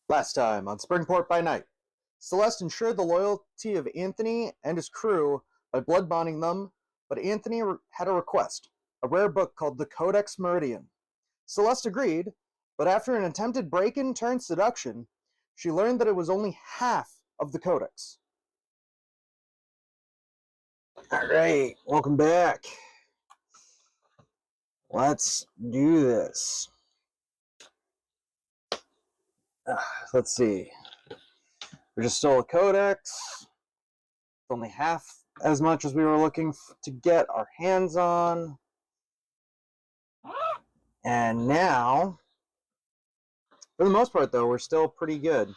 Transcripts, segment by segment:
Last time on Springport by Night, Celeste ensured the loyalty of Anthony and his crew by blood bonding them, but Anthony had a request, a rare book called the Codex Meridian. Celeste agreed, but after an attempted break-in turned seduction, she learned that it was only half of the Codex. Alright, welcome back. Let's do this. Let's see. We just stole a codex. It's only half as much as we were looking to get our hands on. And now, for the most part, though, we're still pretty good.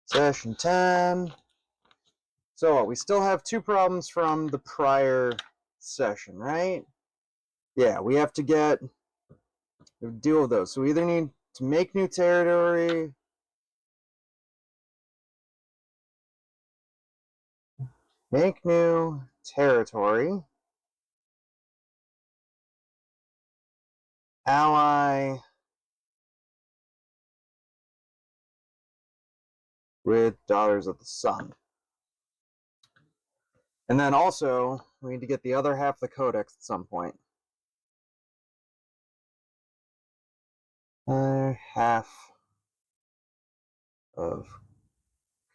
Session 10. So we still have two problems from the prior session, right? Yeah, we have to deal with those. So we either need to make new territory, ally with Daughters of the Sun. And then also, we need to get the other half of the codex at some point. Other half of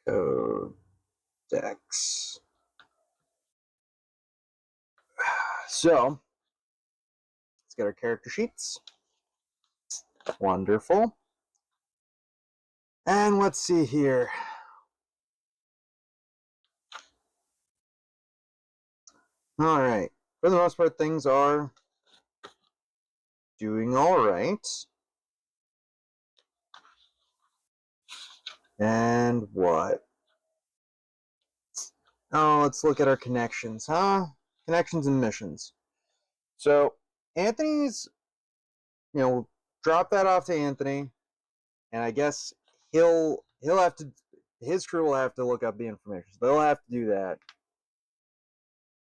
codex. So, let's get our character sheets. Wonderful. And let's see here. Alright. For the most part, things are doing alright. And what? Oh, let's look at our connections, huh? Connections and missions. So, Anthony's, drop that off to Anthony, and I guess he'll have to, his crew will have to look up the information. So they'll have to do that.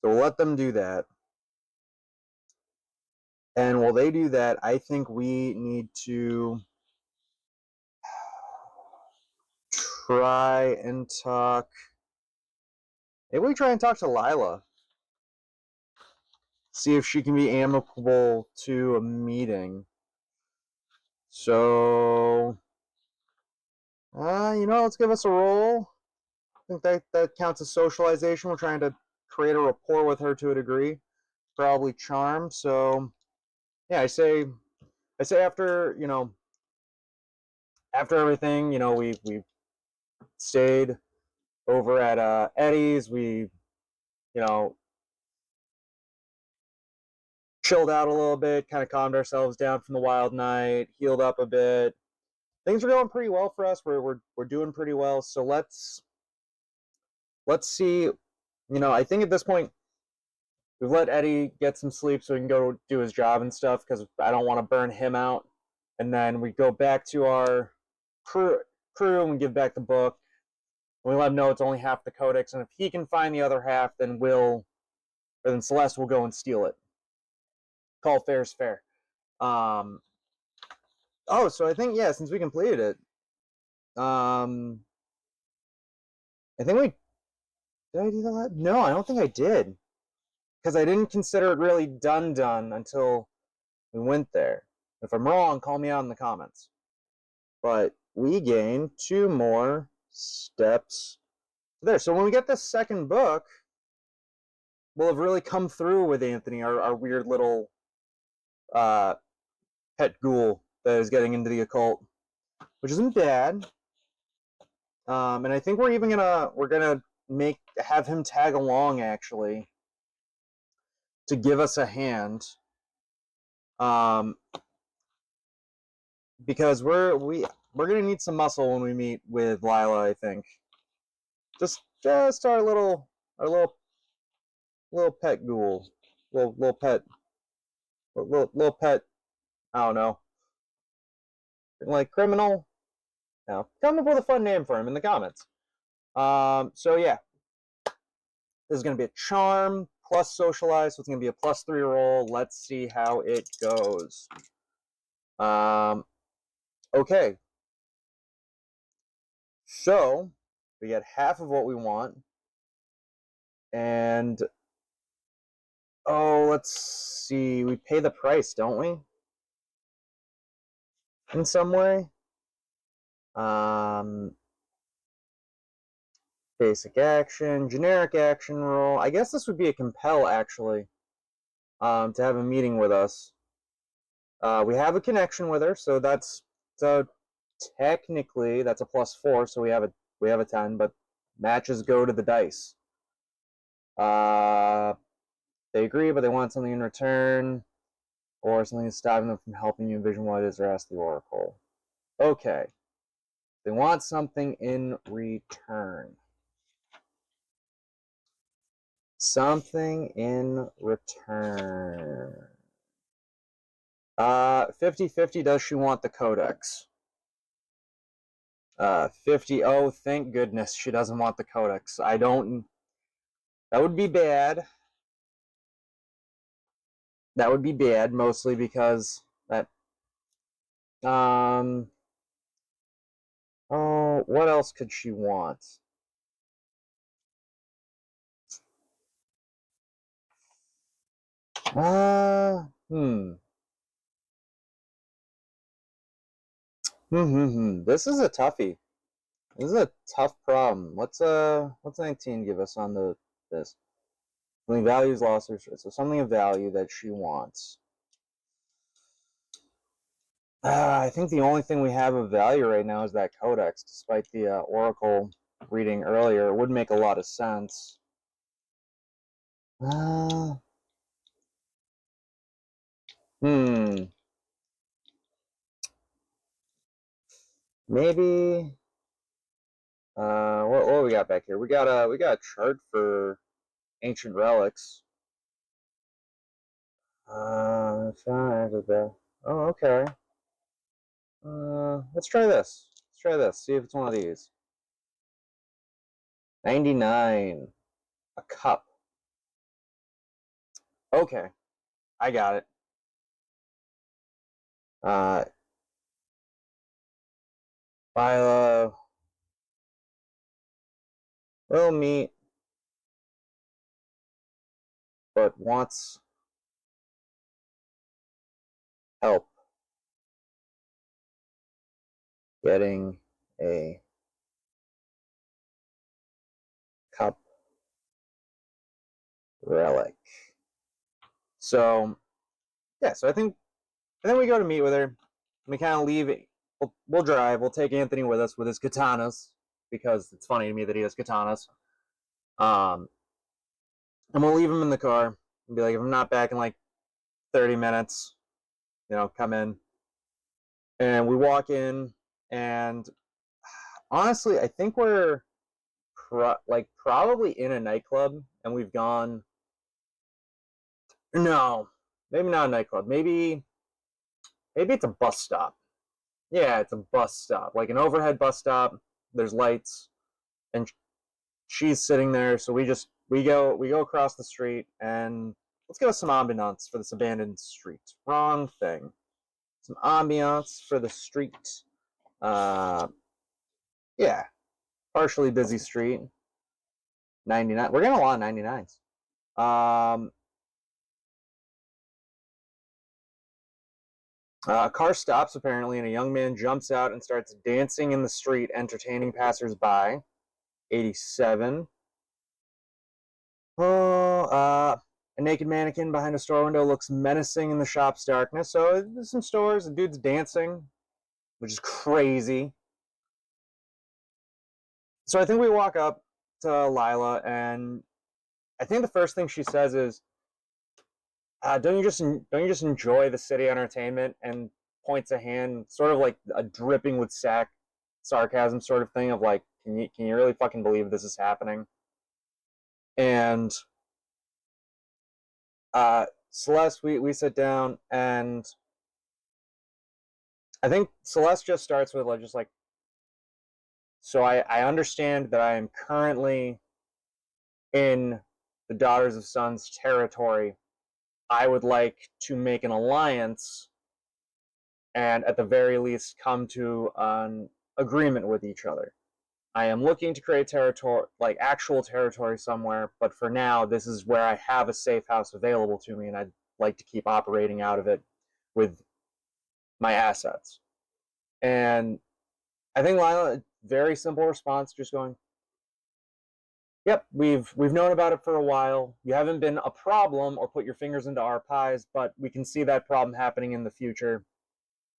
So we'll let them do that. And while they do that, I think we need to try and talk. Maybe we try and talk to Lila. See if she can be amicable to a meeting. So, let's give us a roll. I think that counts as socialization. We're trying to create a rapport with her to a degree. Probably charm. So, yeah, I say after everything, we stayed over at Eddie's. We, chilled out a little bit, kind of calmed ourselves down from the wild night, healed up a bit. Things are going pretty well for us. We're doing pretty well. So let's see. I think at this point we've let Eddie get some sleep so he can go do his job and stuff, because I don't want to burn him out. And then we go back to our crew and we give back the book. We let him know it's only half the codex, and if he can find the other half, then Celeste will go and steal it. Call fair's fair. So I think, yeah, since we completed it, I think did I do that? No, I don't think I did, because I didn't consider it really done until we went there. If I'm wrong, call me out in the comments. But we gain 2 more steps there. So when we get this second book, we'll have really come through with Anthony, our weird little pet ghoul that is getting into the occult, which isn't bad. And I think we're gonna have him tag along, actually, to give us a hand. Because we're gonna need some muscle when we meet with Lila, I think. Just our little pet ghoul, little pet, I don't know, like criminal. Now, come up with a fun name for him in the comments. So yeah, this is gonna be a charm plus socialize, so it's gonna be a +3 roll. Let's see how it goes. Okay. So we get half of what we want. And oh, let's see. We pay the price, don't we? In some way. Um, basic action, generic action roll. I guess this would be a compel, actually, to have a meeting with us. We have a connection with her, so technically that's a +4, so we have a 10, but matches go to the dice. They agree, but they want something in return, or something that's stopping them from helping you envision what it is, or ask the Oracle. Okay. They want something in return. Something in return. 50-50, does she want the codex? 50, oh, thank goodness she doesn't want the codex. That would be bad. That would be bad, mostly because that, oh, what else could she want? Hmm. This is a toughie. This is a tough problem. What's 19 give us on this? Something value is lost, so something of value that she wants. I think the only thing we have of value right now is that codex, despite the Oracle reading earlier. It would make a lot of sense. Hmm. Maybe. What we got back here? We got a chart for ancient relics. Oh, okay. Let's try this. Let's try this. See if it's one of these. 99. A cup. Okay, I got it. Uh, Philo will meet, but wants help getting a cup relic. So yeah, so I think we go to meet with her. We kind of leave it. We'll drive. We'll take Anthony with us with his katanas because it's funny to me that he has katanas. Um, and we'll leave him in the car and be like, if I'm not back in like 30 minutes, come in. And we walk in, and honestly, I think we're probably in a nightclub, and we've gone. No, maybe not a nightclub. Maybe it's a bus stop. Yeah, it's a bus stop, like an overhead bus stop. There's lights, and she's sitting there. So we go across the street, and let's give us some ambiance for this abandoned street. Wrong thing. Some ambiance for the street. Uh, yeah, partially busy street. 99. We're getting a lot of 99s. A car stops apparently, and a young man jumps out and starts dancing in the street, entertaining passersby. 87. Oh, a naked mannequin behind a store window looks menacing in the shop's darkness. So there's some stores, the dude's dancing, which is crazy. So I think we walk up to Lila, and I think the first thing she says is, don't you just enjoy the city entertainment?" And points a hand, sort of like a dripping with sarcasm sort of thing of like, can you really fucking believe this is happening? And Celeste, we sit down, and I think Celeste just starts with just like, so I understand that I am currently in the Daughters of Sun's territory. I would like to make an alliance and at the very least come to an agreement with each other. I am looking to create territory, like actual territory somewhere, but for now, this is where I have a safe house available to me, and I'd like to keep operating out of it with my assets. And I think Lila, very simple response, just going, "Yep, we've known about it for a while. You haven't been a problem or put your fingers into our pies, but we can see that problem happening in the future.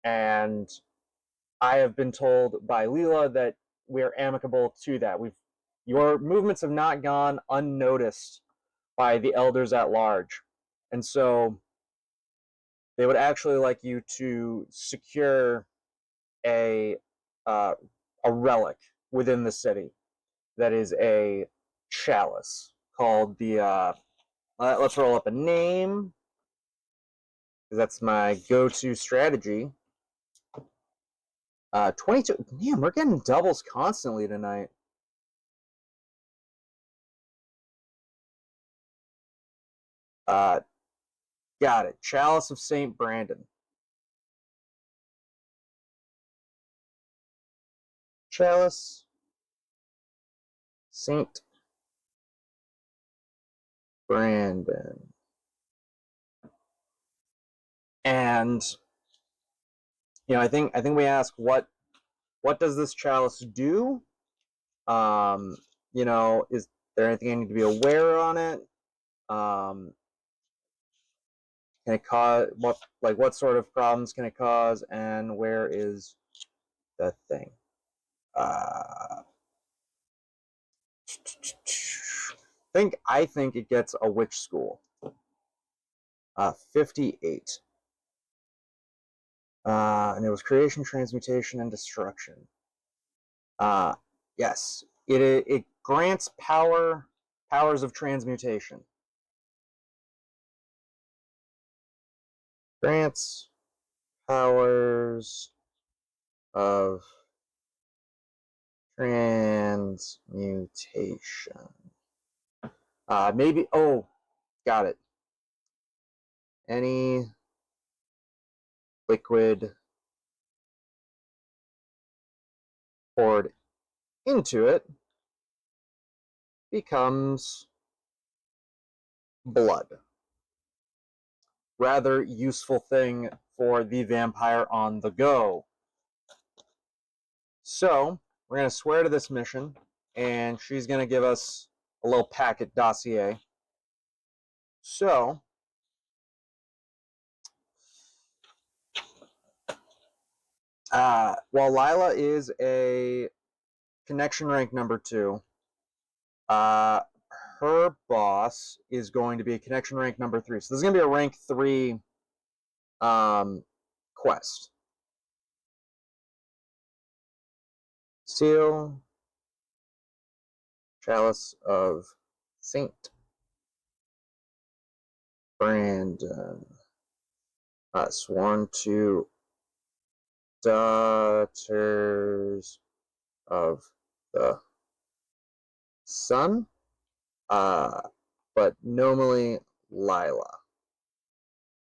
And I have been told by Leela that we're amicable to that. Your movements have not gone unnoticed by the elders at large, and so they would actually like you to secure a uh, a relic within the city that is a chalice called the. Let's roll up a name because that's my go-to strategy. 22. Damn, we're getting doubles constantly tonight. Got it. Chalice of St. Brandon. Chalice. St. Brandon. And I think we ask what does this chalice do? Is there anything I need to be aware on it? Can it cause what sort of problems can it cause, and where is the thing? I think it gets a witch school. 58. And it was creation, transmutation, and destruction. Yes, it grants powers of transmutation. Grants powers of transmutation. Maybe. Oh, got it. Any liquid poured into it becomes blood. Rather useful thing for the vampire on the go. So, we're going to swear to this mission, and she's going to give us a little packet dossier. So, while Lila is a connection rank number 2, her boss is going to be a connection rank number 3. So this is going to be a rank 3 quest. Seal Chalice of Saint Brandon. Sworn to Daughters of the Sun, but normally Lila,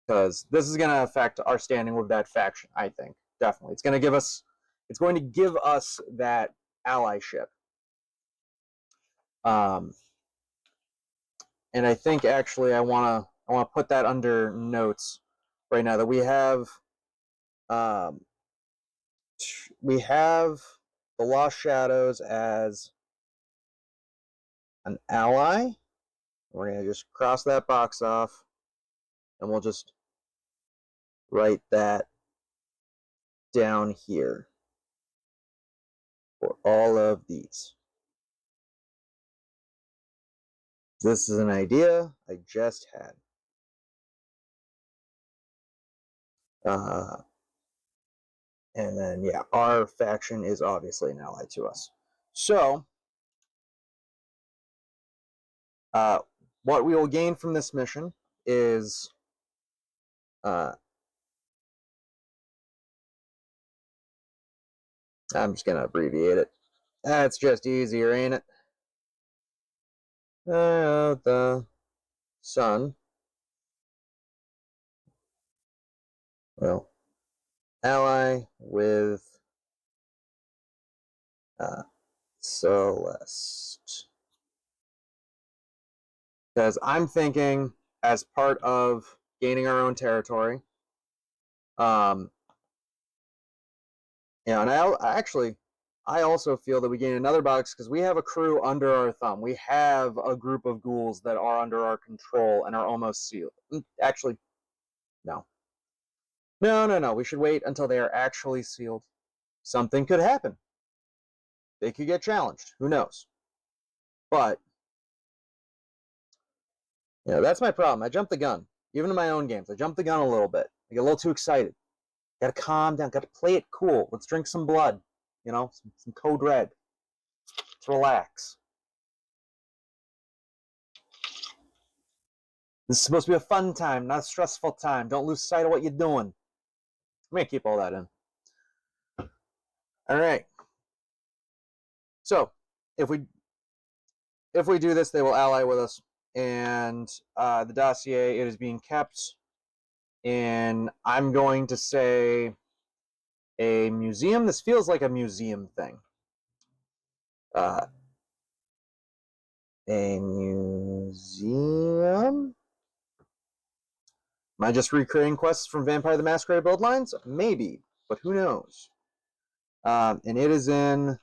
because this is going to affect our standing with that faction. I think definitely it's going to give us that allyship. And I think actually I want to put that under notes right now that we have the Lost Shadows as an ally. We're going to just cross that box off, and we'll just write that down here for all of these. This is an idea I just had. And then, yeah, our faction is obviously an ally to us. So, what we will gain from this mission is I'm just going to abbreviate it. That's just easier, ain't it? The sun will ally with Celeste. Because I'm thinking, as part of gaining our own territory, and I also feel that we gain another box because we have a crew under our thumb. We have a group of ghouls that are under our control and are almost sealed. Actually, no. No. We should wait until they are actually sealed. Something could happen. They could get challenged. Who knows? But, that's my problem. I jump the gun. Even in my own games, I jump the gun a little bit. I get a little too excited. Gotta calm down. Gotta play it cool. Let's drink some blood. Some Code Red. Let's relax. This is supposed to be a fun time, not a stressful time. Don't lose sight of what you're doing. I'm gonna keep all that in. All right. So, if we do this, they will ally with us, and the dossier, it is being kept in, I'm going to say, a museum. This feels like a museum thing. A museum? Am I just recreating quests from Vampire the Masquerade build lines? Maybe, but who knows? And it is in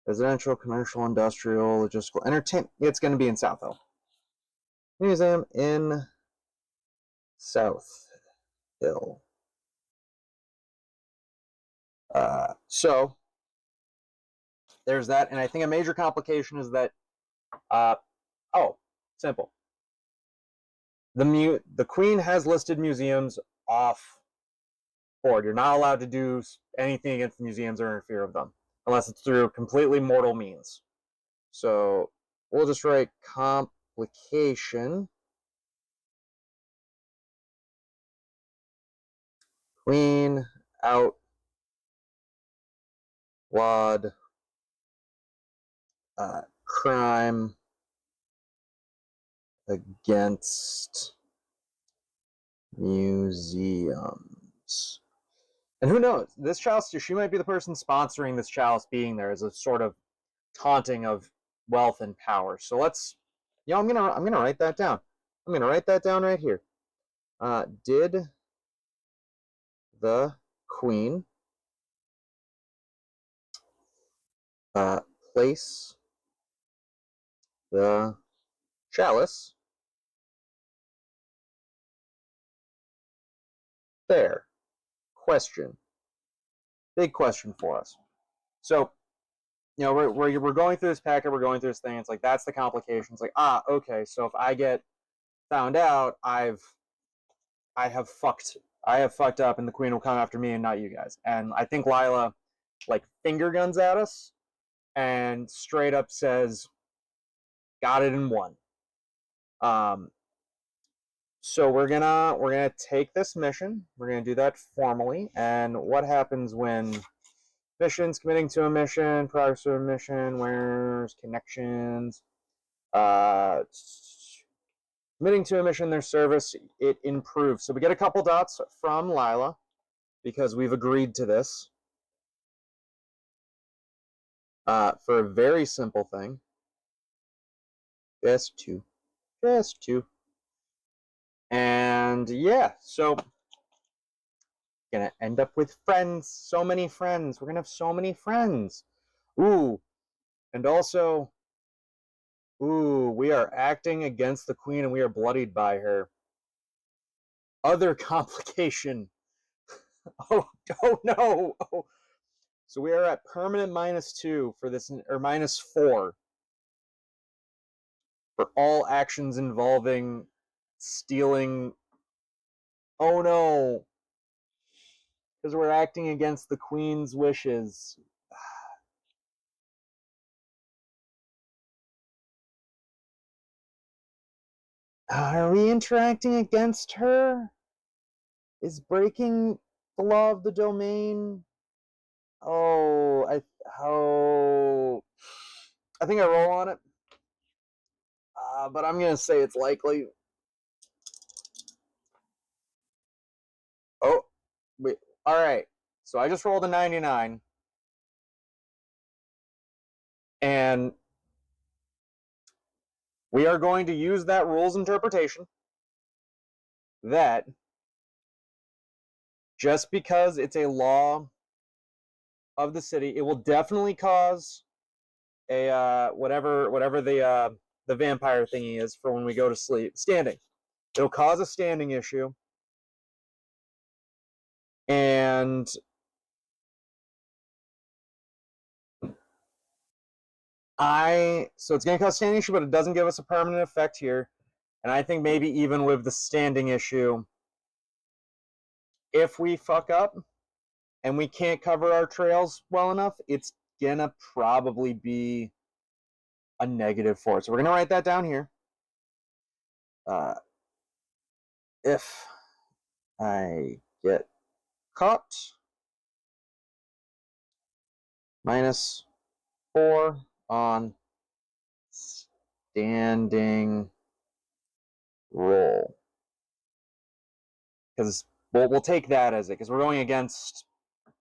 residential, commercial, industrial, logistical, entertainment. It's going to be in South Hill. Museum in South Hill. So there's that, and I think a major complication is that, simple. The Queen has listed museums off board. You're not allowed to do anything against the museums or interfere with them unless it's through completely mortal means. So we'll just write complication. Queen outlawed crime against museums. And who knows? This chalice, she might be the person sponsoring this chalice being there as a sort of taunting of wealth and power. So let's, I'm gonna write that down. I'm gonna write that down right here. Did the Queen place the chalice there? Question. Big question for us. So, we're going through this packet, we're going through this thing. It's like, that's the complication. It's like, okay. So if I get found out, I have fucked up, and the Queen will come after me and not you guys. And I think Lila finger guns at us and straight up says, got it in one. So we're gonna take this mission. We're gonna do that formally. And what happens when missions, committing to a mission, progress to a mission, where's connections, committing to a mission, their service, it improves. So we get a couple dots from Lila because we've agreed to this for a very simple thing. Just two. And yeah, so gonna end up with friends. So many friends. We're gonna have so many friends. Ooh, and also, we are acting against the Queen and we are bloodied by her. Other complication. Oh no. Oh. So we are at permanent -2 for this, or -4 for all actions involving stealing. Oh no. Because we're acting against the Queen's wishes. Are we interacting against her? Is breaking the law of the domain? Oh, I think I roll on it. But I'm gonna say it's likely. Oh, wait. All right. So I just rolled a 99. And we are going to use that rules interpretation that just because it's a law of the city, it will definitely cause a whatever the vampire thingy is for when we go to sleep. Standing. It'll cause a standing issue. And so it's going to cause standing issue, but it doesn't give us a permanent effect here. And I think maybe even with the standing issue, if we fuck up and we can't cover our trails well enough, it's gonna probably be a -4. So we're gonna write that down here. If I get caught, -4 on standing roll. Because we'll take that as it, because we're going against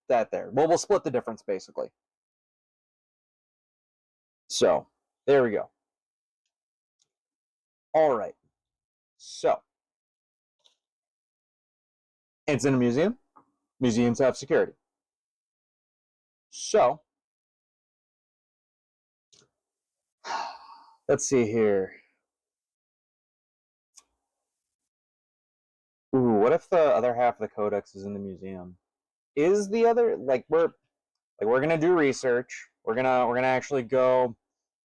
that there. Well, we'll split the difference, basically. So, there we go. All right. So, it's in a museum. Museums have security. So, let's see here. Ooh, what if the other half of the codex is in the museum? Is the other we're gonna do research. We're gonna actually go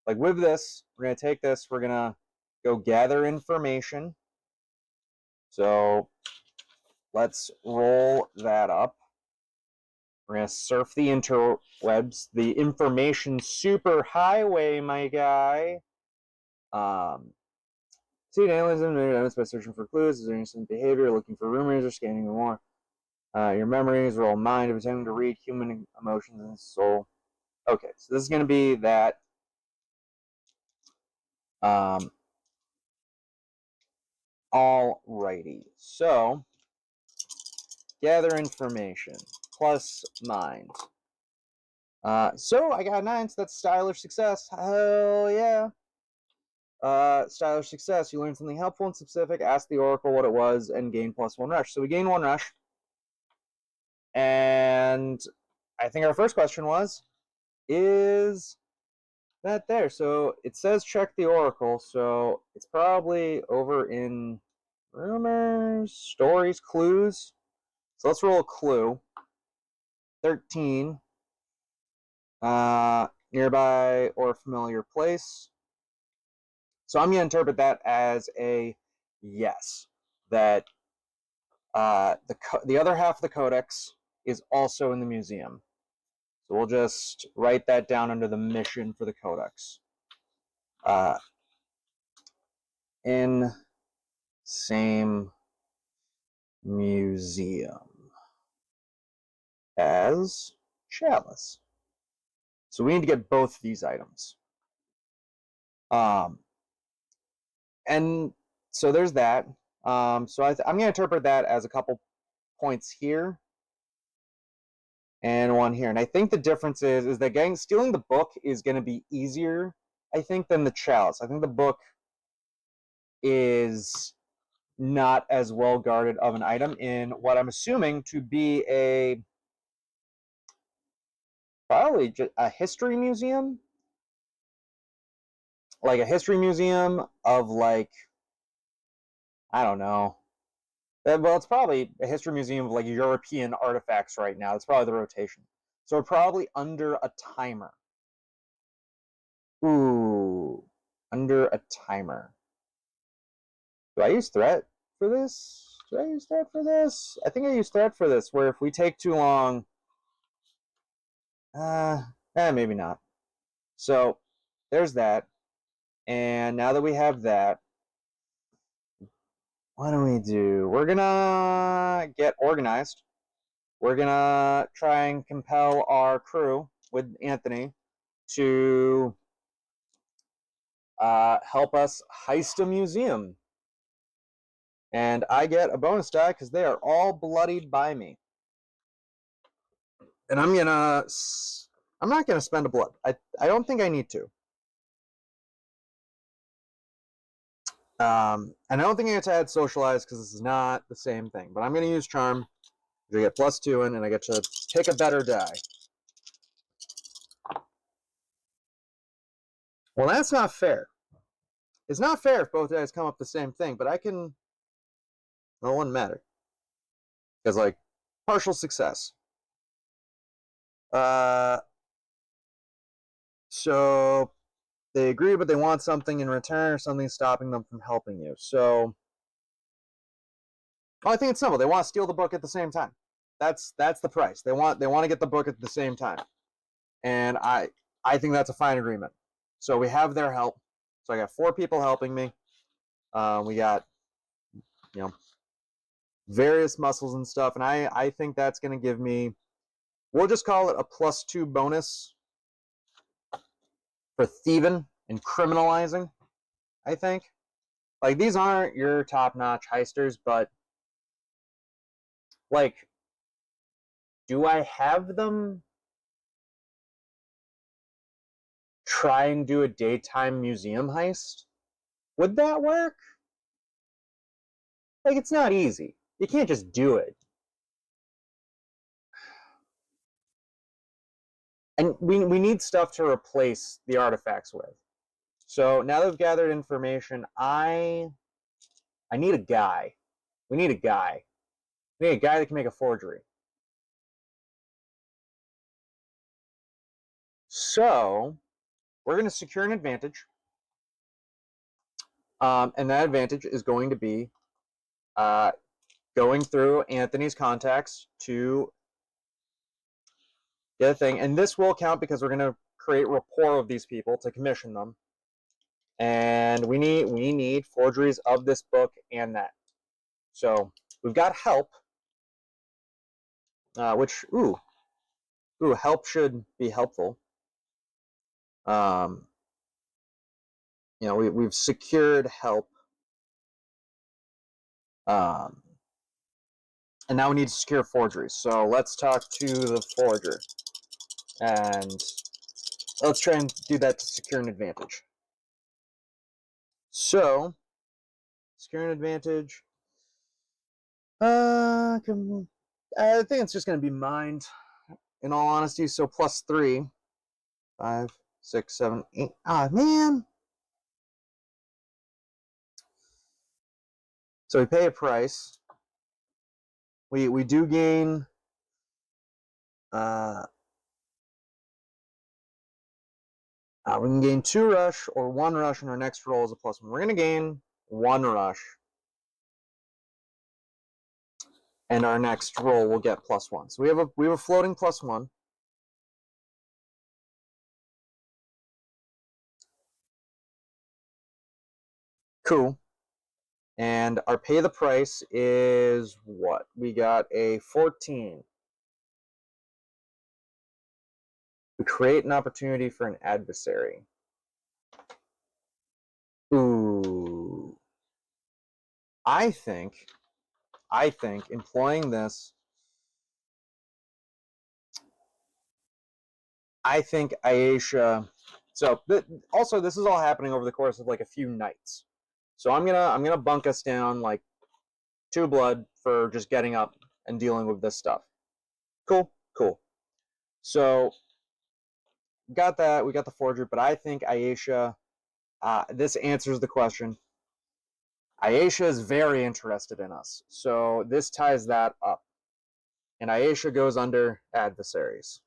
with this. We're gonna take this. We're gonna go gather information. So let's roll that up. We're gonna surf the interwebs, the information superhighway, my guy. See aliens and evidence by searching for clues. Is there instant behavior, looking for rumors, or scanning more? Your memories, roll mind, attempting to read human emotions and soul. Okay, so this is going to be that. Alrighty, so gather information plus mind. So I got a 9, so that's stylish success. Hell yeah. Stylish success. You learn something helpful and specific. Ask the oracle what it was and gain +1 rush. So we gain 1 rush. And I think our first question was, is that there? So it says check the oracle, so it's probably over in rumors, stories, clues. So let's roll a clue. 13. Nearby or familiar place. So I'm going to interpret that as a yes, that the other half of the codex is also in the museum. So we'll just write that down under the mission for the codex. In same museum as Chalice. So we need to get both these items. And so there's that. So I'm going to interpret that as a couple points here and one here. And I think the difference is that stealing the book is going to be easier, I think, than the chalice. I think the book is not as well guarded of an item in what I'm assuming to be probably just a history museum. Like a history museum of I don't know. Well, it's probably a history museum of European artifacts right now. It's probably the rotation. So we're probably under a timer. Ooh, under a timer. Do I use threat for this? Do I use threat for this? I think I use threat for this, where if we take too long, maybe not. So there's that. And now that we have that, what do we do? We're gonna get organized. We're gonna try and compel our crew with Anthony to help us heist a museum. And I get a bonus die because they are all bloodied by me. And I'm not gonna spend a blood. I don't think I need to. And I don't think I get to add socialize because this is not the same thing. But I'm gonna use charm. I get +2 in, and I get to pick a better die. Well, that's not fair. It's not fair if both dice come up the same thing, but I can. Well, it wouldn't matter. Because, like, partial success. So they agree, but they want something in return, or something stopping them from helping you. So, I think it's simple. They want to steal the book at the same time. That's the price. They want to get the book at the same time, and I think that's a fine agreement. So we have their help. So I got 4 people helping me. We got, various muscles and stuff, and I think that's going to give me. We'll just call it a +2 bonus for thieving and criminalizing. I think, like, these aren't your top-notch heisters, but like, do I have them try and do a daytime museum heist? Would that work? Like, it's not easy. You can't just do it. And we need stuff to replace the artifacts with. So now that we've gathered information, I need a guy. We need a guy. We need a guy that can make a forgery. So we're going to secure an advantage. And that advantage is going to be going through Anthony's contacts to get a thing. And this will count because we're going to create rapport of these people to commission them. And we need forgeries of this book and that. So we've got help, which help should be helpful. We've secured help, and now we need to secure forgeries. So let's talk to the forger, and let's try and do that to secure an advantage. So, secure an advantage. I think it's just going to be mined, in all honesty. So +3, 5, 6, 7, 8. Ah, man. So we pay a price. We do gain. We can gain 2 rush or 1 rush, and our next roll is a +1. We're going to gain 1 rush, and our next roll will get +1. So we have a floating +1. Cool. And our pay the price is what? We got a 14. We create an opportunity for an adversary. Ooh. I think employing this, I think Aisha. So also, this is all happening over the course of like a few nights. So I'm gonna bunk us down like 2 blood for just getting up and dealing with this stuff. Cool. So got that. We got the forger, but I think Aisha. This answers the question. Aisha is very interested in us, so this ties that up. And Aisha goes under adversaries.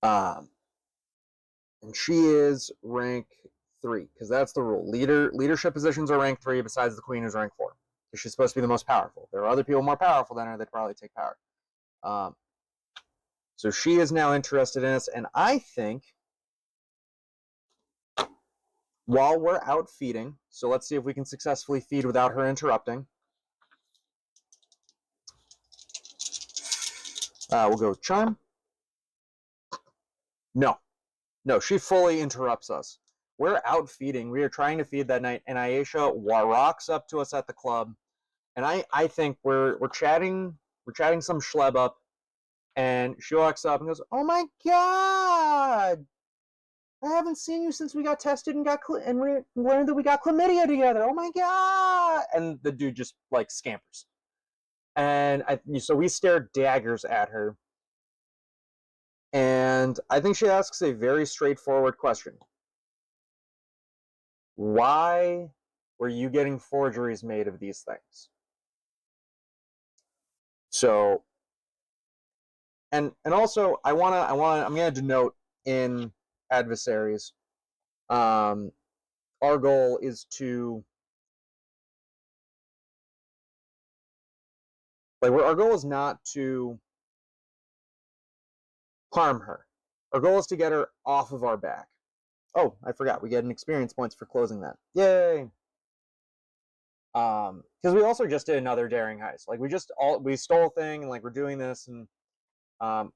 And she is rank 3, because that's the rule. Leadership positions are rank 3, besides the queen, who's rank 4. Because she's supposed to be the most powerful. There are other people more powerful than her that probably take power. So she is now interested in us, and I think while we're out feeding, so let's see if we can successfully feed without her interrupting. We'll go charm. No, she fully interrupts us. We're out feeding. We are trying to feed that night, and Aisha rocks up to us at the club And I think we're chatting some schleb up, and she walks up and goes, "Oh my god, I haven't seen you since we got tested and learned that we got chlamydia together. Oh my god!" And the dude just like scampers, and so we stare daggers at her, and I think she asks a very straightforward question: why were you getting forgeries made of these things? So, and also I'm gonna denote in adversaries, um, our goal is to our goal is not to harm her. Our goal is to get her off of our back. Oh, I forgot. We get an experience points for closing that. Yay! Because we also just did another daring heist. Like we stole a thing, and like we're doing this, and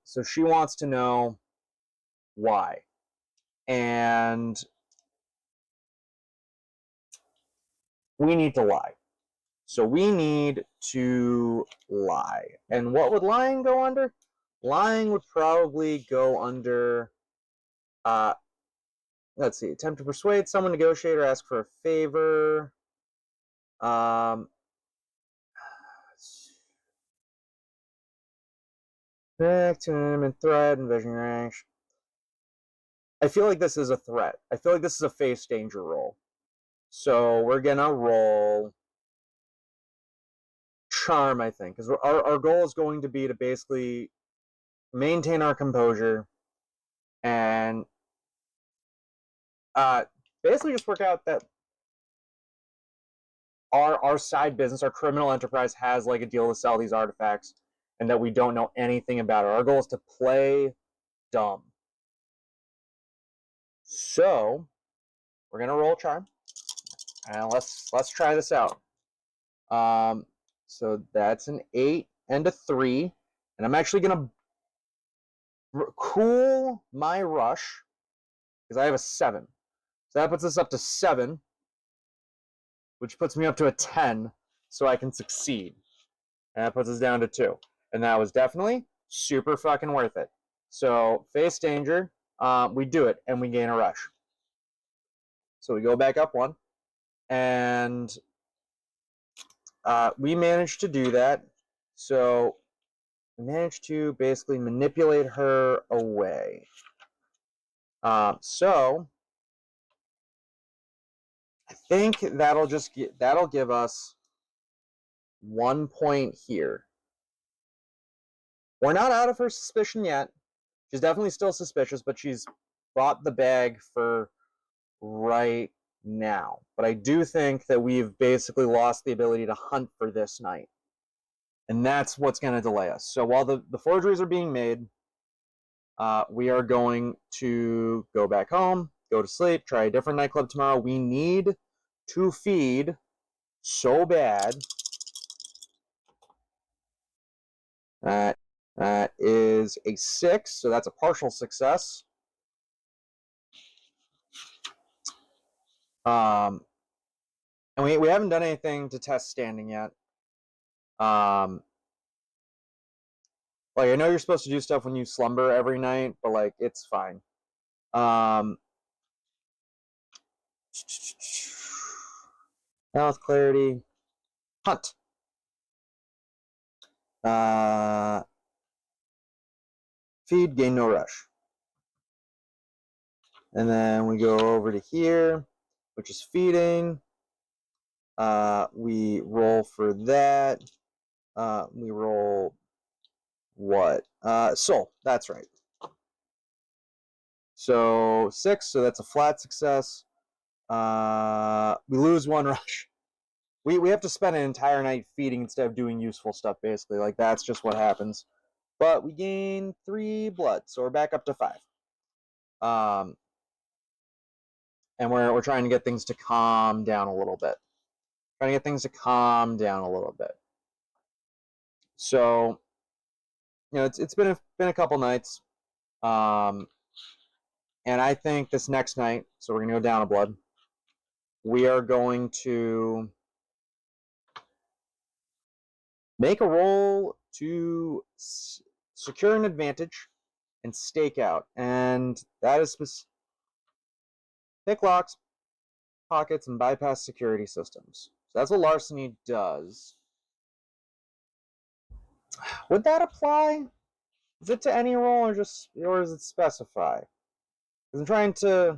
so she wants to know why, and we need to lie. So we need to lie. And what would lying go under? Lying would probably go under, let's see, attempt to persuade someone, negotiate, or ask for a favor. Back to him and threat and vision range. I feel like this is a threat. I feel like this is a face danger roll. So we're gonna roll charm, I think, because our goal is going to be to basically maintain our composure and basically just work out that our side business, our criminal enterprise, has like a deal to sell these artifacts, and that we don't know anything about it. Our goal is to play dumb. So we're gonna roll charm, and let's try this out. So that's an 8 and a 3, and I'm actually gonna cool my rush because I have a 7. So that puts us up to 7, which puts me up to a 10, so I can succeed. And that puts us down to 2. And that was definitely super fucking worth it. So face danger, we do it, and we gain a rush. So we go back up 1, and we managed to do that. So we managed to basically manipulate her away. So I think that'll give us 1 point here. We're not out of her suspicion yet. She's definitely still suspicious, but she's bought the bag for right now. But I do think that we've basically lost the ability to hunt for this night. And that's what's going to delay us. So while the forgeries are being made, we are going to go back home, go to sleep, try a different nightclub tomorrow. We need to feed so bad. That is a 6, so that's a partial success. And we haven't done anything to test standing yet. Like I know you're supposed to do stuff when you slumber every night, but like it's fine. Health, clarity, hunt. Feed, gain no rush. And then we go over to here, which is feeding. We roll for that. We roll what? Soul. That's right. So 6, so that's a flat success. We lose 1 rush. We have to spend an entire night feeding instead of doing useful stuff, basically. Like, that's just what happens. But we gain 3 blood, so we're back up to 5. And we're trying to get things to calm down a little bit. So, it's been a couple nights. And I think this next night, so we're going to go down a blood, we are going to Make a roll to secure an advantage and stake out. And that is pick locks, pockets, and bypass security systems. So that's what larceny does. Would that apply? Is it to any roll or does it specify? Because I'm trying to.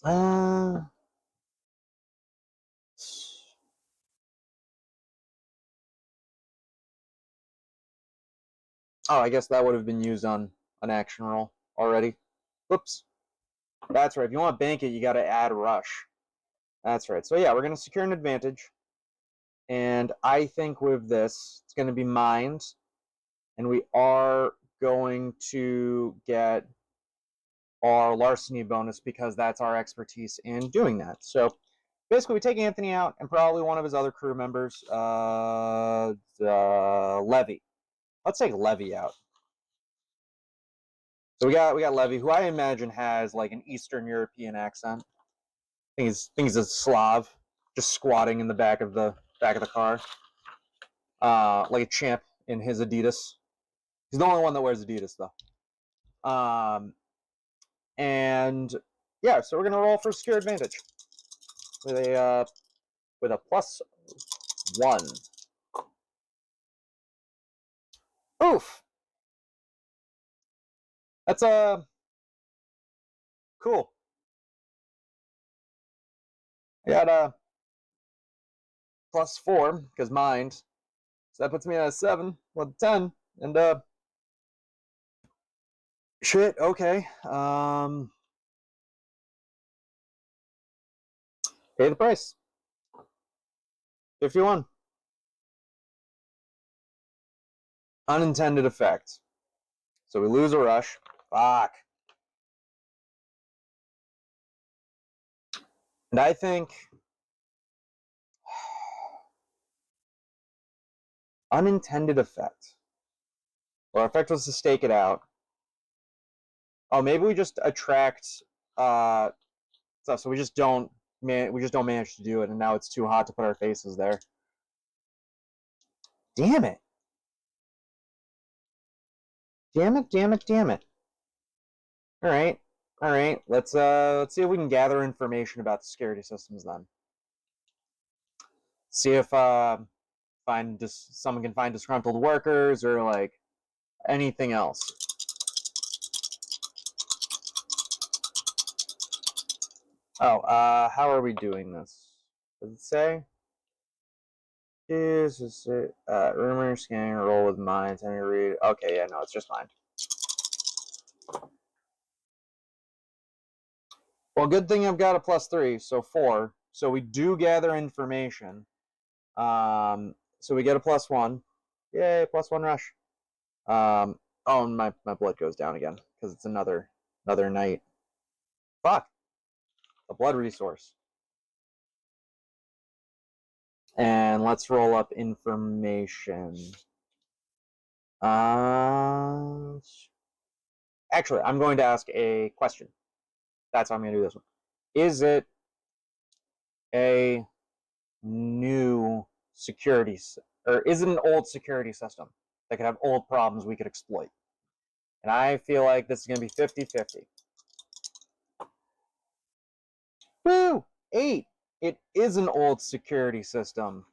Uh, oh, I guess that would have been used on an action roll already. Whoops. That's right. If you want to bank it, you got to add rush. That's right. So yeah, we're going to secure an advantage. And I think with this, it's going to be mined. And we are going to get our larceny bonus because that's our expertise in doing that. So basically, we take Anthony out and probably one of his other crew members, Levy. Let's take Levy out. So we got Levy, who I imagine has like an Eastern European accent. I think he's a Slav, just squatting in the back of the car, like a champ in his Adidas. He's the only one that wears Adidas though. And yeah, so we're gonna roll for secure advantage with a +1. Oof. That's cool. I got a +4 because mind. So that puts me at a 7 with 10. And shit, okay. Pay the price. 51. Unintended effect. So we lose a rush. Fuck. And I think unintended effect. Well, our effect was to stake it out. Oh, maybe we just attract stuff, so we just don't manage to do it, and now it's too hot to put our faces there. Damn it. Damn it, damn it, damn it. Alright. Alright. Let's see if we can gather information about the security systems then. See if someone can find disgruntled workers or like anything else. Oh, how are we doing this? Does it say? Is it rumor scanning roll with minds and read? Okay, yeah, no, it's just mine. Well, good thing I've got a +3, so 4. So we do gather information. So we get a +1. Yay, +1 rush. Oh, and my blood goes down again because it's another night. Fuck, a blood resource. And let's roll up information. Actually, I'm going to ask a question. That's how I'm going to do this one. Is it a new security, or is it an old security system that could have old problems we could exploit? And I feel like this is going to be 50-50. Woo! 8! It is an old security system.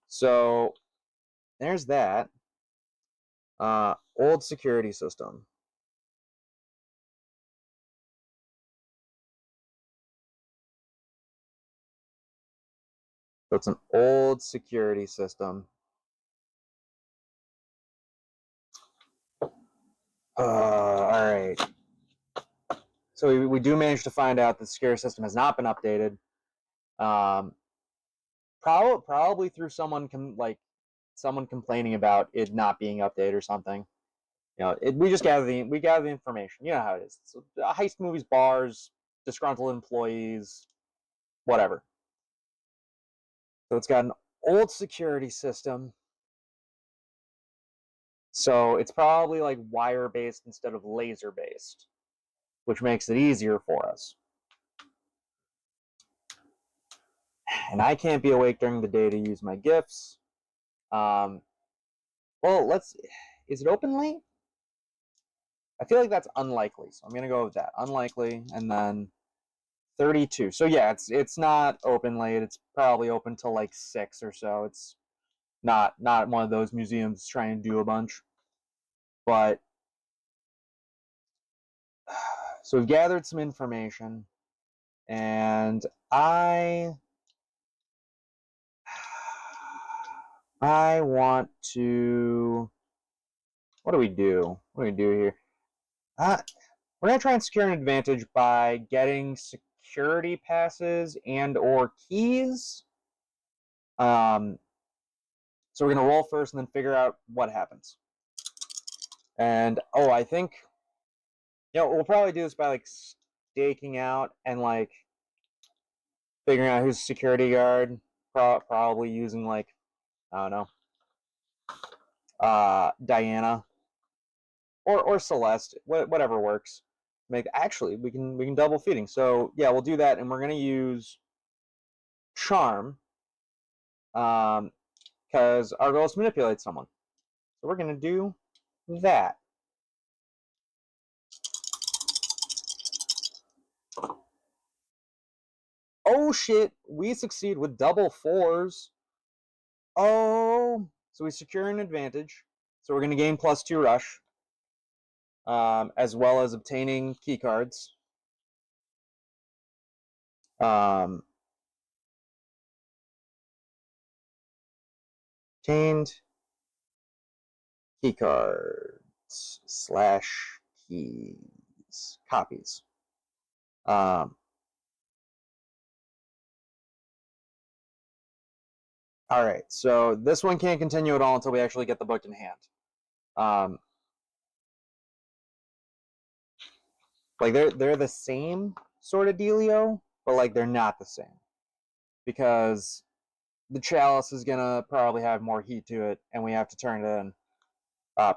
So there's that. Old security system. So it's an old security system. All right. So we do manage to find out the security system has not been updated. Probably through someone complaining about it not being updated or something. You know, we gather the information. You know how it is. So, heist movies, bars, disgruntled employees, whatever. So it's got an old security system. So it's probably like wire based instead of laser based, which makes it easier for us. And I can't be awake during the day to use my gifts. Well, is it open late? I feel like that's unlikely, so I'm gonna go with that. Unlikely, and then 32. So yeah, it's not open late. It's probably open till like 6 or so. It's not one of those museums trying to do a bunch. But so we've gathered some information, and I want to. What do we do? What do we do here? We're gonna try and secure an advantage by getting security passes and or keys. So we're gonna roll first and then figure out what happens. And I think we'll probably do this by like staking out and like figuring out who's security guard. Probably using like I don't know, Diana or Celeste, whatever works. Actually we can double feeding. So yeah, we'll do that, and we're gonna use charm, because our goal is to manipulate someone. So we're gonna do that. Oh shit, we succeed with double 4s. Oh, so we secure an advantage. So we're going to gain +2 rush, as well as obtaining key cards. Obtained key cards / keys copies. All right, so this one can't continue at all until we actually get the book in hand. Like they're the same sort of dealio, but like they're not the same, because the chalice is gonna probably have more heat to it, and we have to turn it in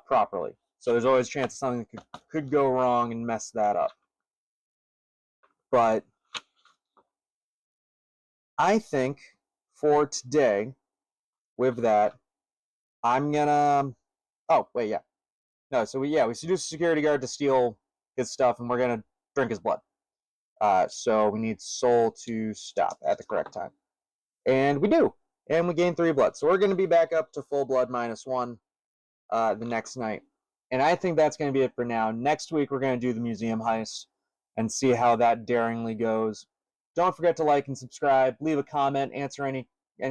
properly. So there's always a chance something could go wrong and mess that up. But I think for today, with that, I'm gonna. Oh wait, yeah, no. So we seduce a security guard to steal his stuff, and we're gonna drink his blood. So we need Soul to stop at the correct time, and we do, and we gain 3 blood. So we're gonna be back up to full blood -1 the next night. And I think that's going to be it for now. Next week, we're going to do the museum heist and see how that daringly goes. Don't forget to like and subscribe, leave a comment, answer any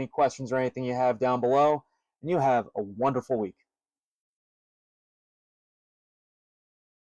questions or anything you have down below, and you have a wonderful week.